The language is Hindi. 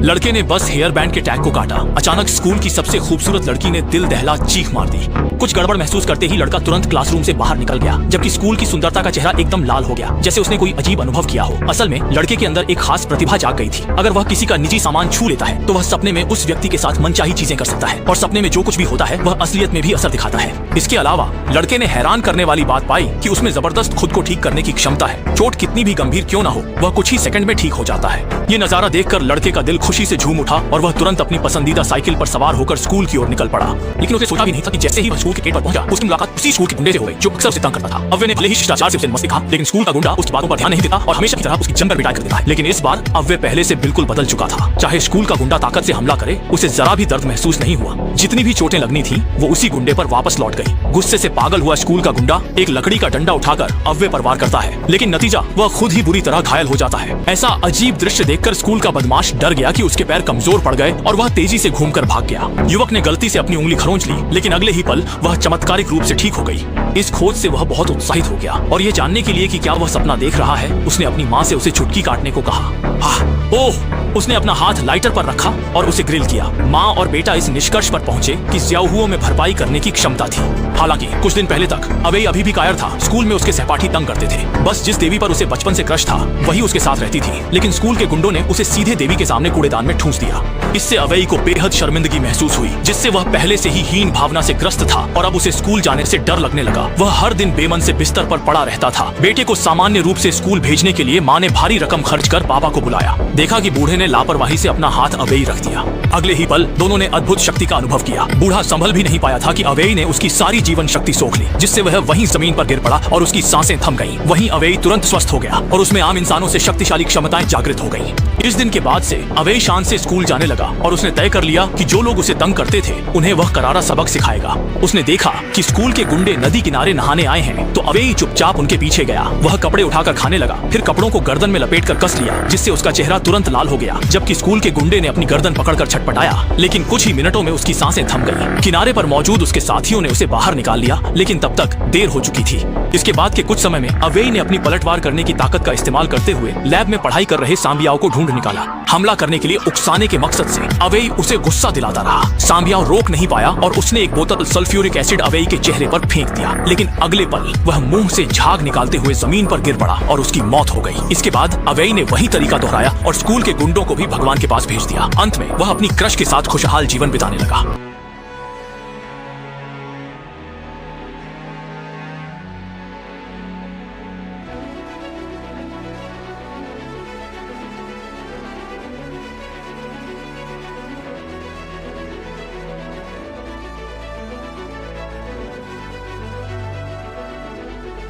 लड़के ने बस हेयर बैंड के टैग को काटा। अचानक स्कूल की सबसे खूबसूरत लड़की ने दिल दहला चीख मार दी। कुछ गड़बड़ महसूस करते ही लड़का तुरंत क्लासरूम से बाहर निकल गया, जबकि स्कूल की सुंदरता का चेहरा एकदम लाल हो गया, जैसे उसने कोई अजीब अनुभव किया हो। असल में लड़के के अंदर एक खास प्रतिभा जाग गई थी। अगर वह किसी का निजी सामान छू लेता है तो वह सपने में उस व्यक्ति के साथ मनचाही चीजें कर सकता है, और सपने में जो कुछ भी होता है वह असलियत में भी असर दिखाता है। इसके अलावा लड़के ने हैरान करने वाली बात पाई कि उसमें जबरदस्त खुद को ठीक करने की क्षमता है। चोट कितनी भी गंभीर क्यों न हो, वह कुछ ही सेकंड में ठीक हो जाता है। ये नजारा देखकर लड़के का दिल खुशी से झूम उठा और वह तुरंत अपनी पसंदीदा साइकिल पर सवार होकर स्कूल की ओर निकल पड़ा। लेकिन उसे सोचा भी नहीं था कि जैसे ही वह स्कूल के गेट पर पहुंचा, उसकी मुलाकात उसी स्कूल के गुंडे से हो गई जो अक्सर उसे तंग करता था। अव्वे ने भले ही शिष्टाचार से उसे मस्ती कहा, लेकिन स्कूल का गुंडा उसकी बातों पर ध्यान नहीं देता और हमेशा की तरह उसकी जमकर पिटाई कर देता है। लेकिन इस बार अव्वे पहले से बिल्कुल बदल चुका था। चाहे स्कूल का गुंडा ताकत से हमला करे, उसे जरा भी दर्द महसूस नहीं हुआ। जितनी भी चोटें लगनी थी वो उसी गुंडे पर वापस लौट गई। गुस्से से पागल हुआ स्कूल का गुंडा एक लकड़ी का डंडा उठाकर अव्वे पर वार करता है, लेकिन नतीजा वह खुद ही बुरी तरह घायल हो जाता है। ऐसा अजीब दृश्य देखकर स्कूल का बदमाश डर गया कि उसके पैर कमजोर पड़ गए और वह तेजी से घूमकर भाग गया। युवक ने गलती से अपनी उंगली खरोंच ली, लेकिन अगले ही पल वह चमत्कारिक रूप से ठीक हो गई। इस खोज से वह बहुत उत्साहित हो गया और ये जानने के लिए कि क्या वह सपना देख रहा है, उसने अपनी माँ से उसे चुटकी काटने को कहा। ओह! उसने अपना हाथ लाइटर पर रखा और उसे ग्रिल किया। माँ और बेटा इस निष्कर्ष पर पहुंचे कि ज़्याहुओं में भरपाई करने की क्षमता थी। हालांकि कुछ दिन पहले तक अवे अभी भी कायर था। स्कूल में उसके सहपाठी तंग करते थे। बस जिस देवी पर उसे बचपन से क्रश था वही उसके साथ रहती थी, लेकिन स्कूल के गुंडों ने उसे सीधे देवी के सामने कूड़ेदान में ठूंस दिया। इससे अवई को बेहद शर्मिंदगी महसूस हुई, जिससे वह पहले से ही हीन भावना से ग्रस्त था और अब उसे स्कूल जाने से डर लगने लगा। वह हर दिन बेमन से बिस्तर पर पड़ा रहता था। बेटे को सामान्य रूप से स्कूल भेजने के लिए माँ ने भारी रकम खर्च कर पापा को बुलाया। देखा कि बूढ़े ने लापरवाही से अपना हाथ अवेई रख दिया। अगले ही पल दोनों ने अद्भुत शक्ति का अनुभव किया। बूढ़ा संभल भी नहीं पाया था कि अवेई ने उसकी सारी जीवन शक्ति सोख ली, जिससे वह वहीं जमीन पर गिर पड़ा और उसकी सांसें थम गईं। वहीं अवेई तुरंत स्वस्थ हो गया और उसमें आम इंसानों से शक्तिशाली क्षमताएं जागृत हो गईं। इस दिन के बाद से अवेई शान से स्कूल जाने लगा और उसने तय कर लिया कि जो लोग उसे तंग करते थे उन्हें वह करारा सबक सिखाएगा। उसने देखा कि स्कूल के गुंडे नदी किनारे नहाने आए हैं तो अवेई चुपचाप उनके पीछे गया। वह कपड़े उठाकर खाने लगा, फिर कपड़ों को गर्दन में लपेटकर कस लिया, जिससे उसका चेहरा तुरंत लाल हो गया। जबकि स्कूल के गुंडे ने अपनी गर्दन पकड़कर छटपटाया, लेकिन कुछ ही मिनटों में उसकी सांसें थम गईं। किनारे पर मौजूद उसके साथियों ने उसे बाहर निकाल लिया, लेकिन तब तक देर हो चुकी थी। इसके बाद के कुछ समय में अवेई ने अपनी पलटवार करने की ताकत का इस्तेमाल करते हुए लैब में पढ़ाई कर रहे सांबियाओ को ढूंढ निकाला। हमला करने के लिए उकसाने के मकसद से अवेई उसे गुस्सा दिलाता रहा। सांबियाओ रोक नहीं पाया और उसने एक बोतल सल्फ्यूरिक एसिड अवेई के चेहरे पर फेंक दिया, लेकिन अगले पल वह मुंह से झाग निकालते हुए जमीन पर गिर पड़ा और उसकी मौत हो गई। इसके बाद अवेई ने वही तरीका दोहराया और स्कूल के गुंडों को भी भगवान के पास भेज दिया। अंत में वह अपनी क्रश के साथ खुशहाल जीवन बिताने लगा।